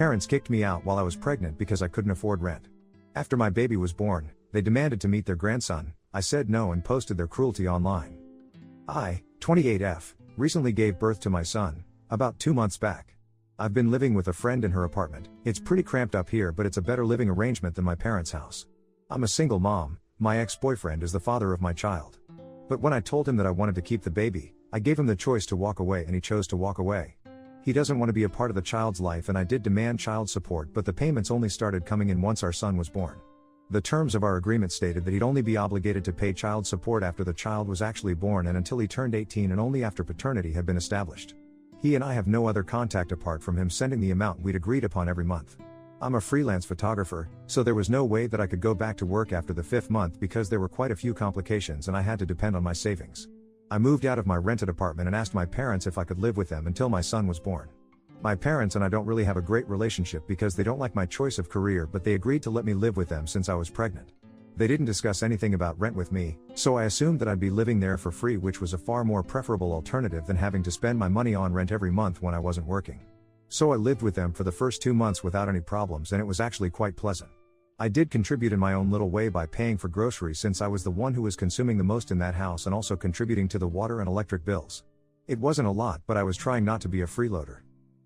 Parents kicked me out while I was pregnant because I couldn't afford rent. After my baby was born, they demanded to meet their grandson. I said no and posted their cruelty online. I, 28F, recently gave birth to my son, about 2 months back. I've been living with a friend in her apartment. It's pretty cramped up here, but it's a better living arrangement than my parents' house. I'm a single mom. My ex-boyfriend is the father of my child. But when I told him that I wanted to keep the baby, I gave him the choice to walk away and he chose to walk away. He doesn't want to be a part of the child's life and I did demand child support, but the payments only started coming in once our son was born. The terms of our agreement stated that he'd only be obligated to pay child support after the child was actually born and until he turned 18 and only after paternity had been established. He and I have no other contact apart from him sending the amount we'd agreed upon every month. I'm a freelance photographer, so there was no way that I could go back to work after the 5th month because there were quite a few complications and I had to depend on my savings. I moved out of my rented apartment and asked my parents if I could live with them until my son was born. My parents and I don't really have a great relationship because they don't like my choice of career, but they agreed to let me live with them since I was pregnant. They didn't discuss anything about rent with me, so I assumed that I'd be living there for free, which was a far more preferable alternative than having to spend my money on rent every month when I wasn't working. So I lived with them for the first 2 months without any problems and it was actually quite pleasant. I did contribute in my own little way by paying for groceries since I was the one who was consuming the most in that house and also contributing to the water and electric bills. It wasn't a lot, but I was trying not to be a freeloader.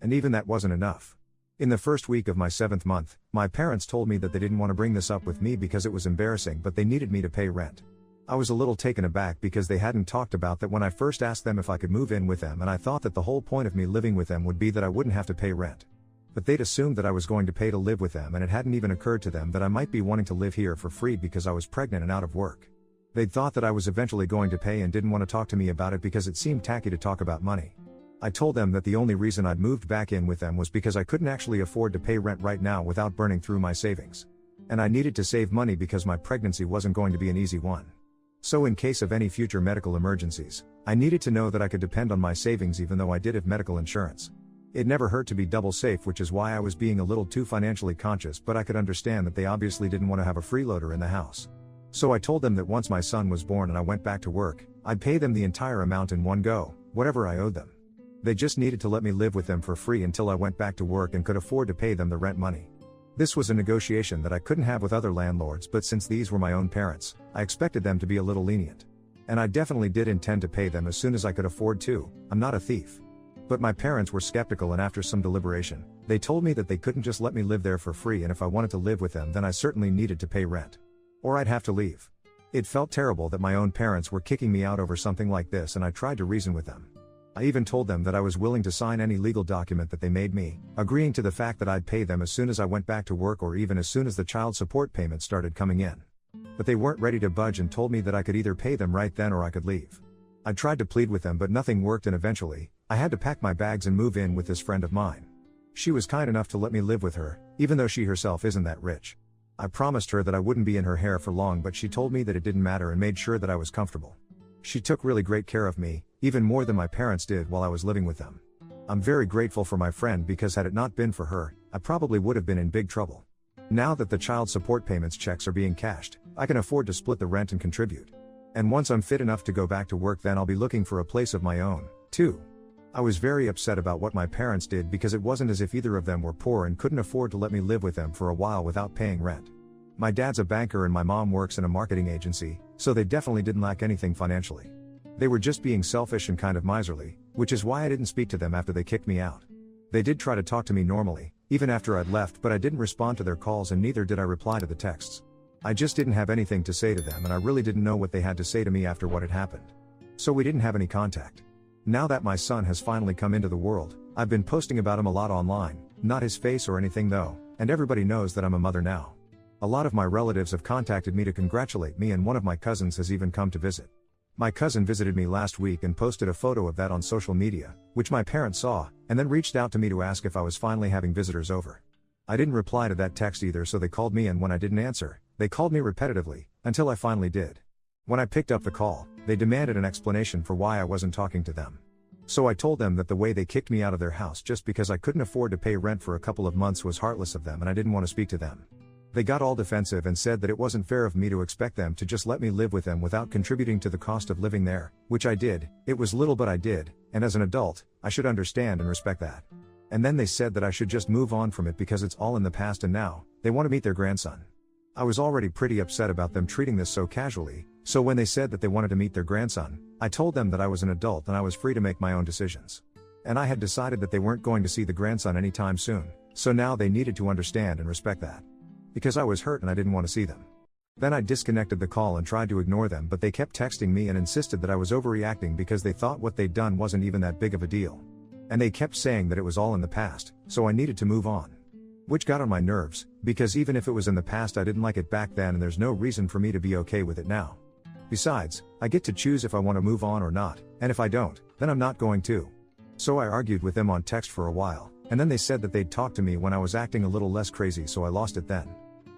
And even that wasn't enough. In the first week of my 7th month, my parents told me that they didn't want to bring this up with me because it was embarrassing, but they needed me to pay rent. I was a little taken aback because they hadn't talked about that when I first asked them if I could move in with them, and I thought that the whole point of me living with them would be that I wouldn't have to pay rent. But they'd assumed that I was going to pay to live with them, and it hadn't even occurred to them that I might be wanting to live here for free because I was pregnant and out of work. They'd thought that I was eventually going to pay and didn't want to talk to me about it because it seemed tacky to talk about money. I told them that the only reason I'd moved back in with them was because I couldn't actually afford to pay rent right now without burning through my savings. And I needed to save money because my pregnancy wasn't going to be an easy one. So in case of any future medical emergencies, I needed to know that I could depend on my savings even though I did have medical insurance. It never hurt to be double safe, which is why I was being a little too financially conscious, but I could understand that they obviously didn't want to have a freeloader in the house. So I told them that once my son was born and I went back to work, I'd pay them the entire amount in one go, whatever I owed them. They just needed to let me live with them for free until I went back to work and could afford to pay them the rent money. This was a negotiation that I couldn't have with other landlords, but since these were my own parents, I expected them to be a little lenient. And I definitely did intend to pay them as soon as I could afford to. I'm not a thief. But my parents were skeptical, and after some deliberation, they told me that they couldn't just let me live there for free, and if I wanted to live with them then I certainly needed to pay rent. Or I'd have to leave. It felt terrible that my own parents were kicking me out over something like this, and I tried to reason with them. I even told them that I was willing to sign any legal document that they made me, agreeing to the fact that I'd pay them as soon as I went back to work or even as soon as the child support payments started coming in. But they weren't ready to budge and told me that I could either pay them right then or I could leave. I tried to plead with them, but nothing worked, and eventually, I had to pack my bags and move in with this friend of mine. She was kind enough to let me live with her, even though she herself isn't that rich. I promised her that I wouldn't be in her hair for long, but she told me that it didn't matter and made sure that I was comfortable. She took really great care of me, even more than my parents did while I was living with them. I'm very grateful for my friend because had it not been for her, I probably would have been in big trouble. Now that the child support payments checks are being cashed, I can afford to split the rent and contribute. And once I'm fit enough to go back to work, then I'll be looking for a place of my own, too. I was very upset about what my parents did because it wasn't as if either of them were poor and couldn't afford to let me live with them for a while without paying rent. My dad's a banker and my mom works in a marketing agency, so they definitely didn't lack anything financially. They were just being selfish and kind of miserly, which is why I didn't speak to them after they kicked me out. They did try to talk to me normally, even after I'd left, but I didn't respond to their calls and neither did I reply to the texts. I just didn't have anything to say to them, and I really didn't know what they had to say to me after what had happened. So we didn't have any contact. Now that my son has finally come into the world, I've been posting about him a lot online, not his face or anything though, and everybody knows that I'm a mother now. A lot of my relatives have contacted me to congratulate me, and one of my cousins has even come to visit. My cousin visited me last week and posted a photo of that on social media, which my parents saw, and then reached out to me to ask if I was finally having visitors over. I didn't reply to that text either, so they called me, and when I didn't answer, they called me repetitively, until I finally did. When I picked up the call, they demanded an explanation for why I wasn't talking to them. So I told them that the way they kicked me out of their house just because I couldn't afford to pay rent for a couple of months was heartless of them, and I didn't want to speak to them. They got all defensive and said that it wasn't fair of me to expect them to just let me live with them without contributing to the cost of living there, which I did. It was little, but I did, and as an adult, I should understand and respect that. And then they said that I should just move on from it because it's all in the past and now, they want to meet their grandson. I was already pretty upset about them treating this so casually, so when they said that they wanted to meet their grandson, I told them that I was an adult and I was free to make my own decisions. And I had decided that they weren't going to see the grandson anytime soon, so now they needed to understand and respect that. Because I was hurt and I didn't want to see them. Then I disconnected the call and tried to ignore them, but they kept texting me and insisted that I was overreacting because they thought what they'd done wasn't even that big of a deal. And they kept saying that it was all in the past, so I needed to move on. Which got on my nerves, because even if it was in the past I didn't like it back then and there's no reason for me to be okay with it now. Besides, I get to choose if I want to move on or not, and if I don't, then I'm not going to. So I argued with them on text for a while, and then they said that they'd talk to me when I was acting a little less crazy, so I lost it then.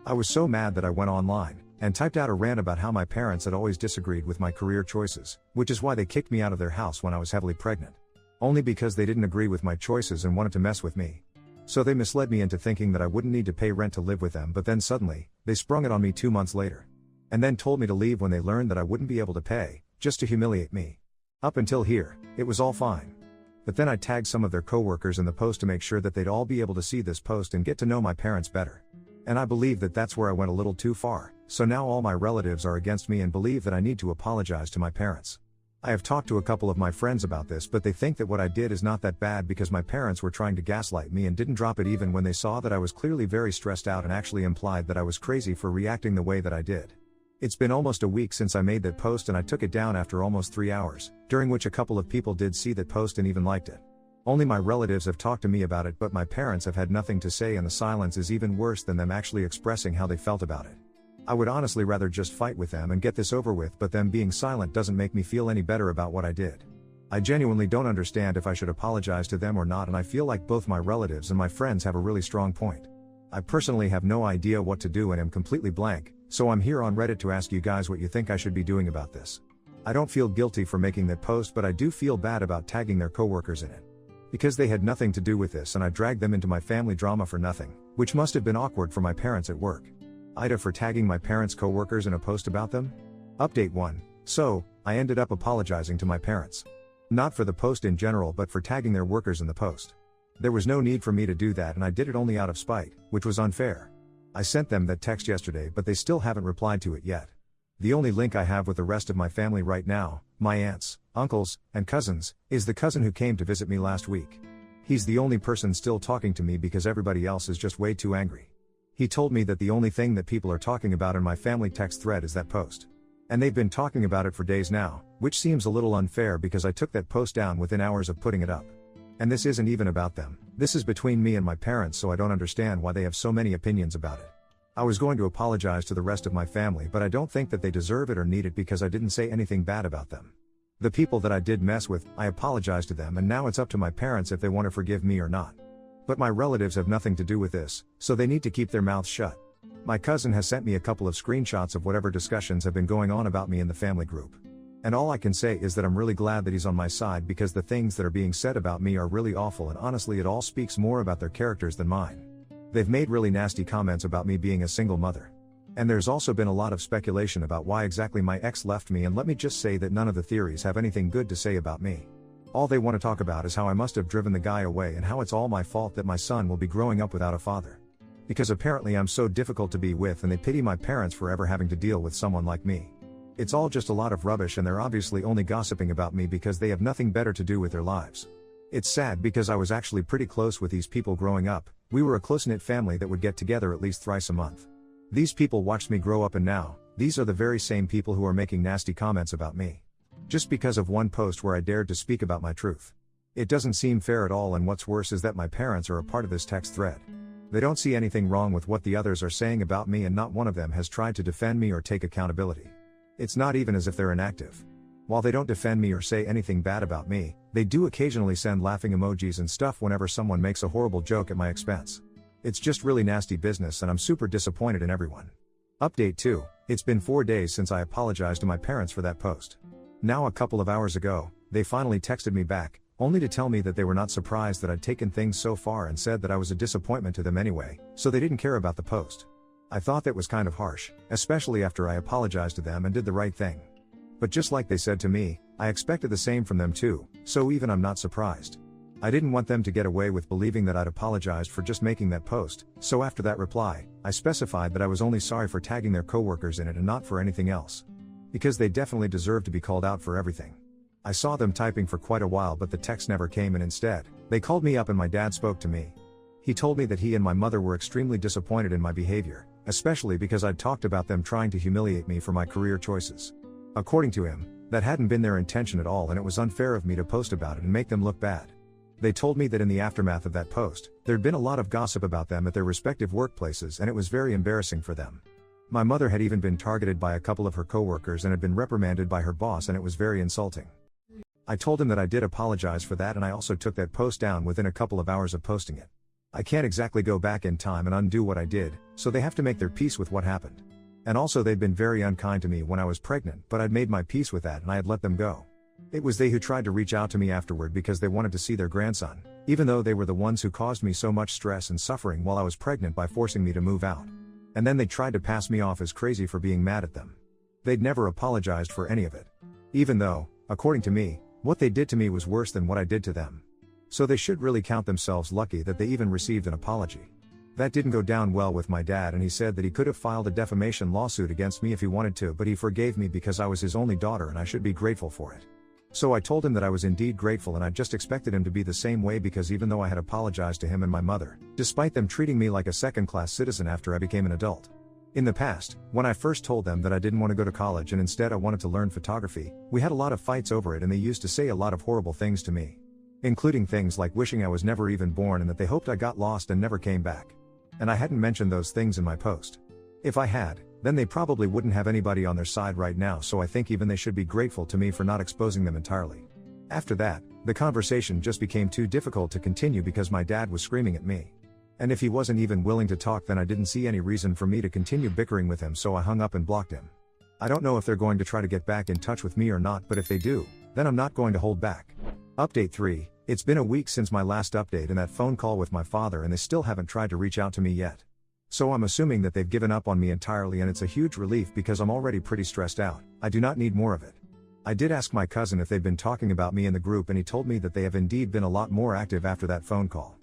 I was so mad that I went online and typed out a rant about how my parents had always disagreed with my career choices, which is why they kicked me out of their house when I was heavily pregnant. Only because they didn't agree with my choices and wanted to mess with me. So they misled me into thinking that I wouldn't need to pay rent to live with them, but then suddenly, they sprung it on me 2 months later. And then told me to leave when they learned that I wouldn't be able to pay, just to humiliate me. Up until here, it was all fine. But then I tagged some of their coworkers in the post to make sure that they'd all be able to see this post and get to know my parents better. And I believe that that's where I went a little too far, so now all my relatives are against me and believe that I need to apologize to my parents. I have talked to a couple of my friends about this, but they think that what I did is not that bad because my parents were trying to gaslight me and didn't drop it even when they saw that I was clearly very stressed out and actually implied that I was crazy for reacting the way that I did. It's been almost a week since I made that post and I took it down after almost 3 hours, during which a couple of people did see that post and even liked it. Only my relatives have talked to me about it, but my parents have had nothing to say, and the silence is even worse than them actually expressing how they felt about it. I would honestly rather just fight with them and get this over with, but them being silent doesn't make me feel any better about what I did. I genuinely don't understand if I should apologize to them or not, and I feel like both my relatives and my friends have a really strong point. I personally have no idea what to do and am completely blank, so I'm here on Reddit to ask you guys what you think I should be doing about this. I don't feel guilty for making that post, but I do feel bad about tagging their coworkers in it. Because they had nothing to do with this and I dragged them into my family drama for nothing, which must have been awkward for my parents at work. Ida for tagging my parents' coworkers in a post about them? Update 1. So, I ended up apologizing to my parents. Not for the post in general, but for tagging their workers in the post. There was no need for me to do that, and I did it only out of spite, which was unfair. I sent them that text yesterday, but they still haven't replied to it yet. The only link I have with the rest of my family right now, my aunts, uncles, and cousins, is the cousin who came to visit me last week. He's the only person still talking to me because everybody else is just way too angry. He told me that the only thing that people are talking about in my family text thread is that post. And they've been talking about it for days now, which seems a little unfair because I took that post down within hours of putting it up. And this isn't even about them, this is between me and my parents, so I don't understand why they have so many opinions about it. I was going to apologize to the rest of my family, but I don't think that they deserve it or need it because I didn't say anything bad about them. The people that I did mess with, I apologized to them, and now it's up to my parents if they want to forgive me or not. But my relatives have nothing to do with this, so they need to keep their mouths shut. My cousin has sent me a couple of screenshots of whatever discussions have been going on about me in the family group. And all I can say is that I'm really glad that he's on my side because the things that are being said about me are really awful, and honestly it all speaks more about their characters than mine. They've made really nasty comments about me being a single mother. And there's also been a lot of speculation about why exactly my ex left me, and let me just say that none of the theories have anything good to say about me. All they want to talk about is how I must have driven the guy away and how it's all my fault that my son will be growing up without a father. Because apparently I'm so difficult to be with, and they pity my parents for ever having to deal with someone like me. It's all just a lot of rubbish, and they're obviously only gossiping about me because they have nothing better to do with their lives. It's sad because I was actually pretty close with these people growing up. We were a close-knit family that would get together at least thrice a month. These people watched me grow up, and now, these are the very same people who are making nasty comments about me. Just because of one post where I dared to speak about my truth. It doesn't seem fair at all, and what's worse is that my parents are a part of this text thread. They don't see anything wrong with what the others are saying about me, and not one of them has tried to defend me or take accountability. It's not even as if they're inactive. While they don't defend me or say anything bad about me, they do occasionally send laughing emojis and stuff whenever someone makes a horrible joke at my expense. It's just really nasty business, and I'm super disappointed in everyone. Update 2. It's been 4 days since I apologized to my parents for that post. Now a couple of hours ago, they finally texted me back, only to tell me that they were not surprised that I'd taken things so far and said that I was a disappointment to them anyway, so they didn't care about the post. I thought that was kind of harsh, especially after I apologized to them and did the right thing. But just like they said to me, I expected the same from them too, so even I'm not surprised. I didn't want them to get away with believing that I'd apologized for just making that post, so after that reply, I specified that I was only sorry for tagging their coworkers in it and not for anything else. Because they definitely deserve to be called out for everything. I saw them typing for quite a while, but the text never came, and instead, they called me up and my dad spoke to me. He told me that he and my mother were extremely disappointed in my behavior, especially because I'd talked about them trying to humiliate me for my career choices. According to him, that hadn't been their intention at all, and it was unfair of me to post about it and make them look bad. They told me that in the aftermath of that post, there'd been a lot of gossip about them at their respective workplaces, and it was very embarrassing for them. My mother had even been targeted by a couple of her coworkers and had been reprimanded by her boss, and it was very insulting. I told him that I did apologize for that, and I also took that post down within a couple of hours of posting it. I can't exactly go back in time and undo what I did, so they have to make their peace with what happened. And also, they'd been very unkind to me when I was pregnant, but I'd made my peace with that and I had let them go. It was they who tried to reach out to me afterward because they wanted to see their grandson, even though they were the ones who caused me so much stress and suffering while I was pregnant by forcing me to move out. And then they tried to pass me off as crazy for being mad at them. They'd never apologized for any of it. Even though, according to me, what they did to me was worse than what I did to them. So they should really count themselves lucky that they even received an apology. That didn't go down well with my dad, and he said that he could have filed a defamation lawsuit against me if he wanted to, but he forgave me because I was his only daughter and I should be grateful for it. So I told him that I was indeed grateful, and I just expected him to be the same way, because even though I had apologized to him and my mother, despite them treating me like a second-class citizen after I became an adult. In the past, when I first told them that I didn't want to go to college and instead I wanted to learn photography, we had a lot of fights over it, and they used to say a lot of horrible things to me. Including things like wishing I was never even born and that they hoped I got lost and never came back. And I hadn't mentioned those things in my post. If I had, then they probably wouldn't have anybody on their side right now, so I think even they should be grateful to me for not exposing them entirely. After that, the conversation just became too difficult to continue because my dad was screaming at me. And if he wasn't even willing to talk, then I didn't see any reason for me to continue bickering with him, so I hung up and blocked him. I don't know if they're going to try to get back in touch with me or not, but if they do, then I'm not going to hold back. Update 3. It's been a week since my last update and that phone call with my father, and they still haven't tried to reach out to me yet. So I'm assuming that they've given up on me entirely, and it's a huge relief because I'm already pretty stressed out. I do not need more of it. I did ask my cousin if they've been talking about me in the group, and he told me that they have indeed been a lot more active after that phone call.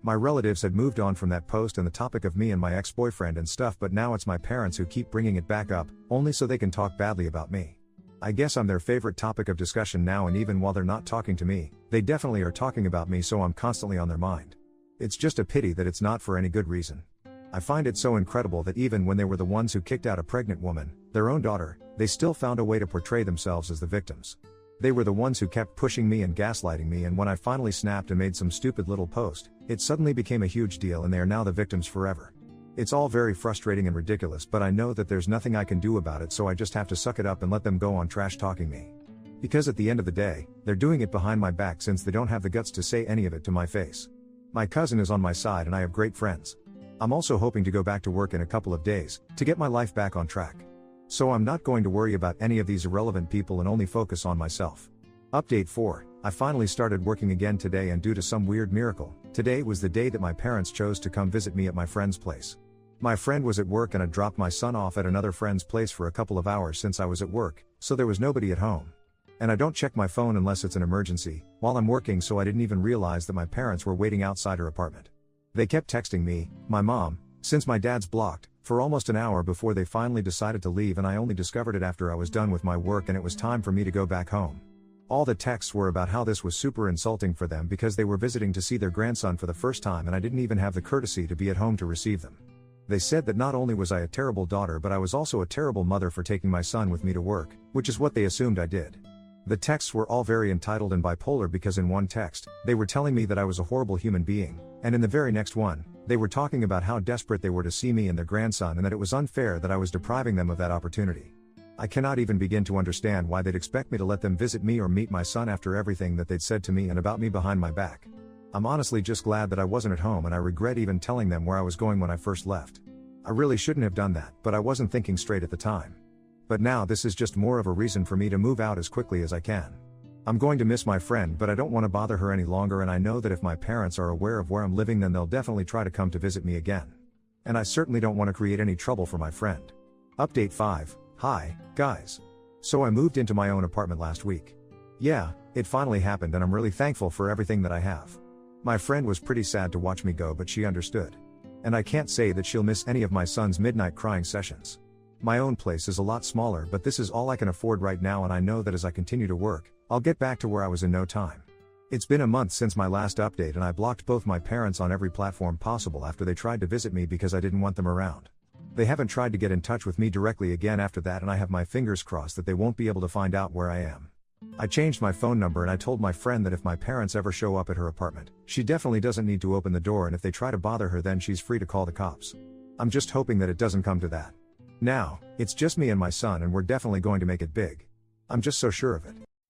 My relatives had moved on from that post and the topic of me and my ex-boyfriend and stuff, but now it's my parents who keep bringing it back up, only so they can talk badly about me. I guess I'm their favorite topic of discussion now, and even while they're not talking to me, they definitely are talking about me, so I'm constantly on their mind. It's just a pity that it's not for any good reason. I find it so incredible that even when they were the ones who kicked out a pregnant woman, their own daughter, they still found a way to portray themselves as the victims. They were the ones who kept pushing me and gaslighting me, and when I finally snapped and made some stupid little post, it suddenly became a huge deal and they are now the victims forever. It's all very frustrating and ridiculous, but I know that there's nothing I can do about it, so I just have to suck it up and let them go on trash talking me. Because at the end of the day, they're doing it behind my back since they don't have the guts to say any of it to my face. My cousin is on my side and I have great friends. I'm also hoping to go back to work in a couple of days, to get my life back on track. So I'm not going to worry about any of these irrelevant people and only focus on myself. Update 4. I finally started working again today, and due to some weird miracle, today was the day that my parents chose to come visit me at my friend's place. My friend was at work and I dropped my son off at another friend's place for a couple of hours since I was at work, so there was nobody at home. And I don't check my phone unless it's an emergency while I'm working, so I didn't even realize that my parents were waiting outside her apartment. They kept texting me, my mom, since my dad's blocked, for almost an hour before they finally decided to leave, and I only discovered it after I was done with my work and it was time for me to go back home. All the texts were about how this was super insulting for them because they were visiting to see their grandson for the first time and I didn't even have the courtesy to be at home to receive them. They said that not only was I a terrible daughter, but I was also a terrible mother for taking my son with me to work, which is what they assumed I did. The texts were all very entitled and bipolar because in one text, they were telling me that I was a horrible human being, and in the very next one, they were talking about how desperate they were to see me and their grandson and that it was unfair that I was depriving them of that opportunity. I cannot even begin to understand why they'd expect me to let them visit me or meet my son after everything that they'd said to me and about me behind my back. I'm honestly just glad that I wasn't at home, and I regret even telling them where I was going when I first left. I really shouldn't have done that, but I wasn't thinking straight at the time. But now this is just more of a reason for me to move out as quickly as I can. I'm going to miss my friend, but I don't want to bother her any longer, and I know that if my parents are aware of where I'm living, then they'll definitely try to come to visit me again. And I certainly don't want to create any trouble for my friend. Update 5. Hi, guys. So I moved into my own apartment last week. Yeah, it finally happened and I'm really thankful for everything that I have. My friend was pretty sad to watch me go, but she understood. And I can't say that she'll miss any of my son's midnight crying sessions. My own place is a lot smaller, but this is all I can afford right now, and I know that as I continue to work, I'll get back to where I was in no time. It's been a month since my last update, and I blocked both my parents on every platform possible after they tried to visit me because I didn't want them around. They haven't tried to get in touch with me directly again after that, and I have my fingers crossed that they won't be able to find out where I am. I changed my phone number, and I told my friend that if my parents ever show up at her apartment, she definitely doesn't need to open the door, and if they try to bother her, then she's free to call the cops. I'm just hoping that it doesn't come to that. Now, it's just me and my son, and we're definitely going to make it big. I'm just so sure of it.